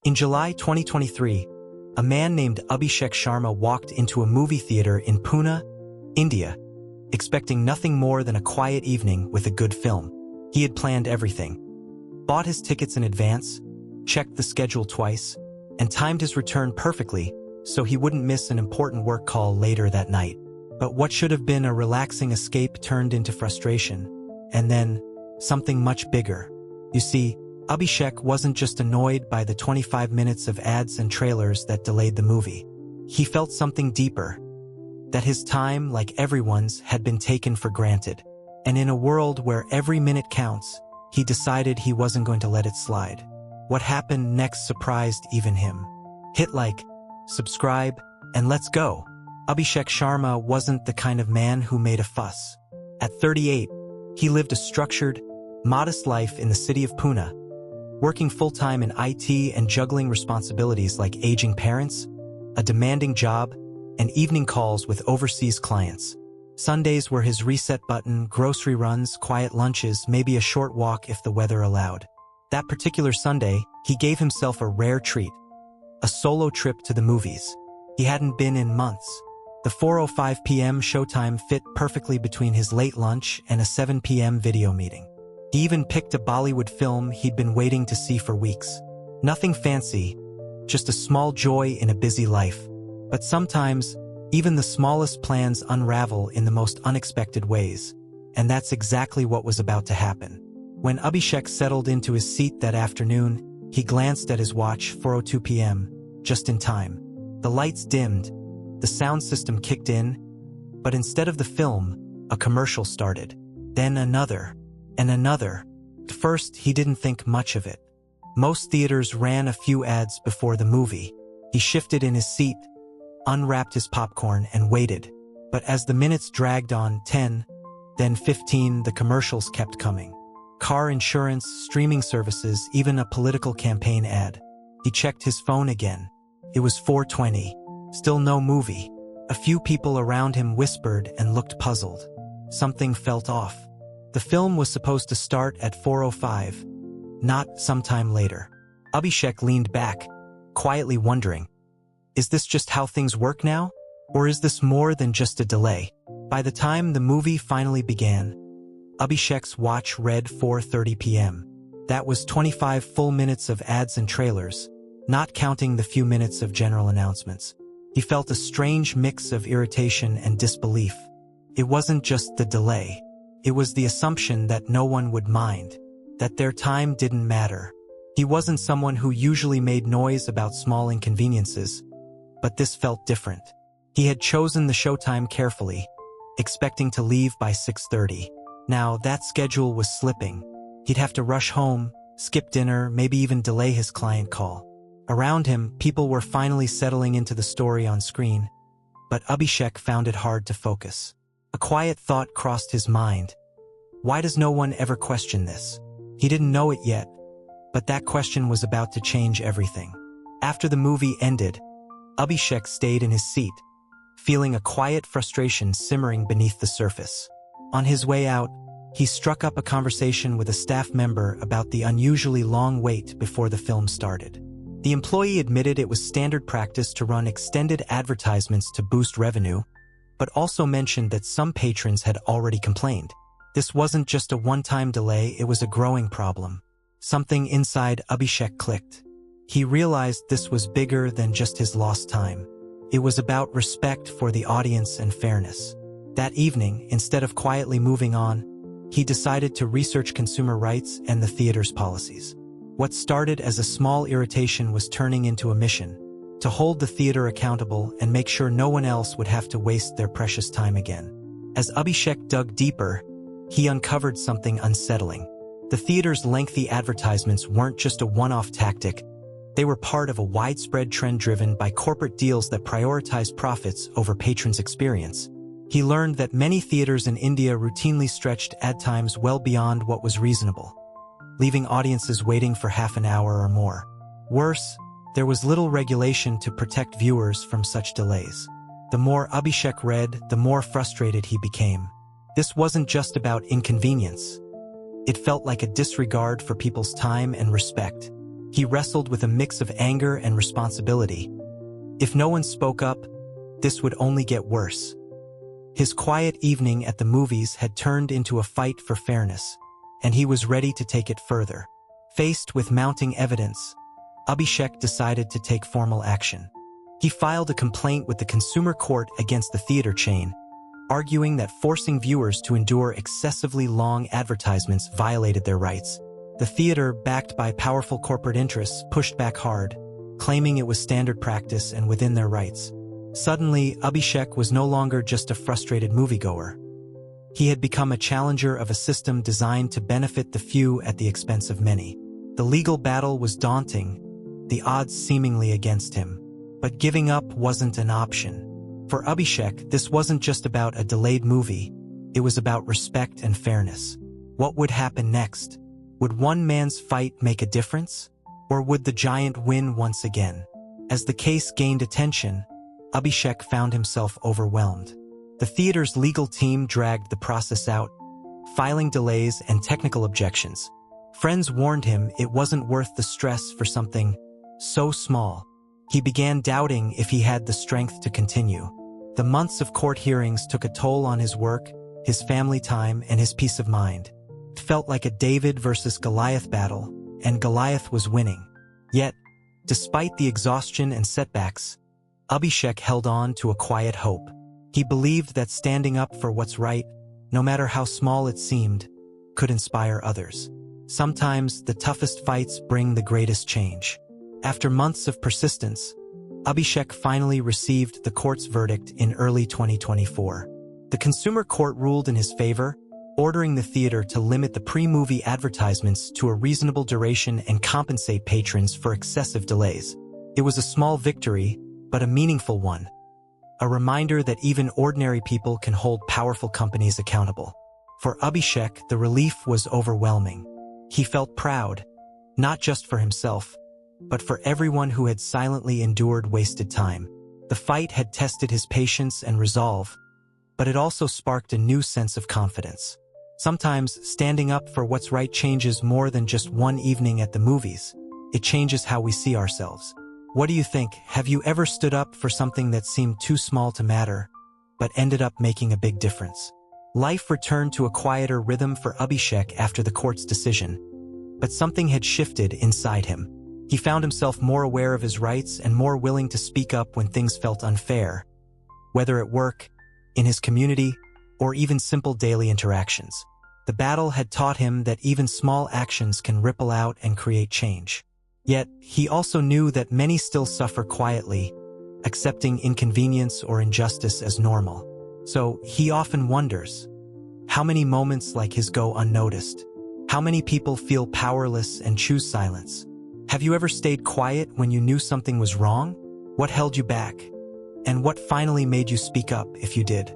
In July 2023, a man named Abhishek Sharma walked into a movie theater in Pune, India, expecting nothing more than a quiet evening with a good film. He had planned everything, bought his tickets in advance, checked the schedule twice, and timed his return perfectly so he wouldn't miss an important work call later that night. But what should have been a relaxing escape turned into frustration, and then something much bigger. You see, Abhishek wasn't just annoyed by the 25 minutes of ads and trailers that delayed the movie. He felt something deeper, that his time, like everyone's, had been taken for granted. And in a world where every minute counts, he decided he wasn't going to let it slide. What happened next surprised even him. Hit like, subscribe, and let's go. Abhishek Sharma wasn't the kind of man who made a fuss. At 38, he lived a structured, modest life in the city of Pune, working full-time in IT and juggling responsibilities like aging parents, a demanding job, and evening calls with overseas clients. Sundays were his reset button, grocery runs, quiet lunches, maybe a short walk if the weather allowed. That particular Sunday, he gave himself a rare treat, a solo trip to the movies. He hadn't been in months. The 4:05 p.m. showtime fit perfectly between his late lunch and a 7 p.m. video meeting. He even picked a Bollywood film he'd been waiting to see for weeks. Nothing fancy, just a small joy in a busy life. But sometimes, even the smallest plans unravel in the most unexpected ways. And that's exactly what was about to happen. When Abhishek settled into his seat that afternoon, he glanced at his watch, 4:02 p.m., just in time. The lights dimmed, the sound system kicked in, but instead of the film, a commercial started. Then another, and another. At first, he didn't think much of it. Most theaters ran a few ads before the movie. He shifted in his seat, unwrapped his popcorn, and waited. But as the minutes dragged on, 10, then 15, the commercials kept coming. Car insurance, streaming services, even a political campaign ad. He checked his phone again. It was 4:20. Still no movie. A few people around him whispered and looked puzzled. Something felt off. The film was supposed to start at 4:05, not sometime later. Abhishek leaned back, quietly wondering, is this just how things work now? Or is this more than just a delay? By the time the movie finally began, Abhishek's watch read 4:30 p.m. That was 25 full minutes of ads and trailers, not counting the few minutes of general announcements. He felt a strange mix of irritation and disbelief. It wasn't just the delay. It was the assumption that no one would mind, that their time didn't matter. He wasn't someone who usually made noise about small inconveniences, but this felt different. He had chosen the showtime carefully, expecting to leave by 6:30. Now that schedule was slipping. He'd have to rush home, skip dinner, maybe even delay his client call. Around him, people were finally settling into the story on screen, but Abhishek found it hard to focus. A quiet thought crossed his mind. Why does no one ever question this? He didn't know it yet, but that question was about to change everything. After the movie ended, Abhishek stayed in his seat, feeling a quiet frustration simmering beneath the surface. On his way out, he struck up a conversation with a staff member about the unusually long wait before the film started. The employee admitted it was standard practice to run extended advertisements to boost revenue, but also mentioned that some patrons had already complained. This wasn't just a one-time delay, it was a growing problem. Something inside Abhishek clicked. He realized this was bigger than just his lost time. It was about respect for the audience and fairness. That evening, instead of quietly moving on, he decided to research consumer rights and the theater's policies. What started as a small irritation was turning into a mission, to hold the theater accountable and make sure no one else would have to waste their precious time again. As Abhishek dug deeper, he uncovered something unsettling. The theater's lengthy advertisements weren't just a one-off tactic. They were part of a widespread trend driven by corporate deals that prioritized profits over patrons' experience. He learned that many theaters in India routinely stretched ad times well beyond what was reasonable, leaving audiences waiting for half an hour or more. Worse, there was little regulation to protect viewers from such delays. The more Abhishek read, the more frustrated he became. This wasn't just about inconvenience. It felt like a disregard for people's time and respect. He wrestled with a mix of anger and responsibility. If no one spoke up, this would only get worse. His quiet evening at the movies had turned into a fight for fairness, and he was ready to take it further. Faced with mounting evidence, Abhishek decided to take formal action. He filed a complaint with the consumer court against the theater chain, arguing that forcing viewers to endure excessively long advertisements violated their rights. The theater, backed by powerful corporate interests, pushed back hard, claiming it was standard practice and within their rights. Suddenly, Abhishek was no longer just a frustrated moviegoer. He had become a challenger of a system designed to benefit the few at the expense of many. The legal battle was daunting, the odds seemingly against him. But giving up wasn't an option. For Abhishek, this wasn't just about a delayed movie, it was about respect and fairness. What would happen next? Would one man's fight make a difference? Or would the giant win once again? As the case gained attention, Abhishek found himself overwhelmed. The theater's legal team dragged the process out, filing delays and technical objections. Friends warned him it wasn't worth the stress for something so small. He began doubting if he had the strength to continue. The months of court hearings took a toll on his work, his family time, and his peace of mind. It felt like a David versus Goliath battle, and Goliath was winning. Yet, despite the exhaustion and setbacks, Abhishek held on to a quiet hope. He believed that standing up for what's right, no matter how small it seemed, could inspire others. Sometimes the toughest fights bring the greatest change. After months of persistence, Abhishek finally received the court's verdict in early 2024. The consumer court ruled in his favor, ordering the theater to limit the pre-movie advertisements to a reasonable duration and compensate patrons for excessive delays. It was a small victory, but a meaningful one. A reminder that even ordinary people can hold powerful companies accountable. For Abhishek, the relief was overwhelming. He felt proud, not just for himself, but for everyone who had silently endured wasted time. The fight had tested his patience and resolve, but it also sparked a new sense of confidence. Sometimes, standing up for what's right changes more than just one evening at the movies. It changes how we see ourselves. What do you think? Have you ever stood up for something that seemed too small to matter, but ended up making a big difference? Life returned to a quieter rhythm for Abhishek after the court's decision, but something had shifted inside him. He found himself more aware of his rights and more willing to speak up when things felt unfair, whether at work, in his community, or even simple daily interactions. The battle had taught him that even small actions can ripple out and create change. Yet, he also knew that many still suffer quietly, accepting inconvenience or injustice as normal. So, he often wonders, how many moments like his go unnoticed? How many people feel powerless and choose silence? Have you ever stayed quiet when you knew something was wrong? What held you back? And what finally made you speak up if you did?